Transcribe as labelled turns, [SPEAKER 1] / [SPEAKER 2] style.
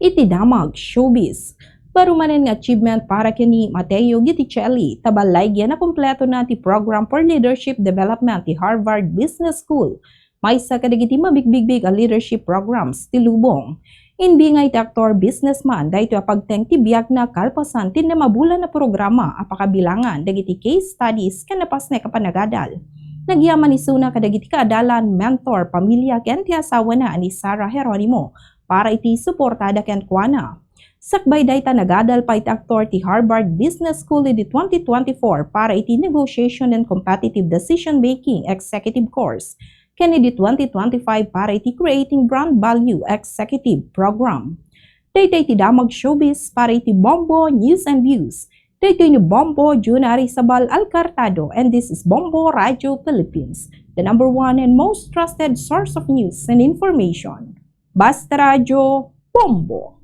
[SPEAKER 1] iti damag showbiz. Parumanen nga achievement para kini Matteo Giticelli, tabalay na kompleto na ti Program for Leadership Development ti Harvard Business School. May sa kadagiti mabigbigbig a leadership programs ti lubong. Inbingay ti aktor businessman dahito apagteng ti biag na kalpasan tin na mabulan na programa apakabilangan dagiti case studies kanapas na kapanagadal. Nagyaman isuna kadagiti kaadalan, mentor, pamilya ken ti asawa na ni Sarah Geronimo para iti suportada ken kuana. Sakbay dayta nagadal pa iti aktor ti Harvard Business School iti 2024 para iti Negotiation and Competitive Decision Making Executive Course, ken iti 2025 para iti Creating Brand Value Executive Program. Dayta iti damag showbiz para iti Bombo News and Views. Dayta ni Bombo Junari Sabal Alcartado, and this is Bombo Radio Philippines, the #1 and most trusted source of news and information. Basta Radio Bombo.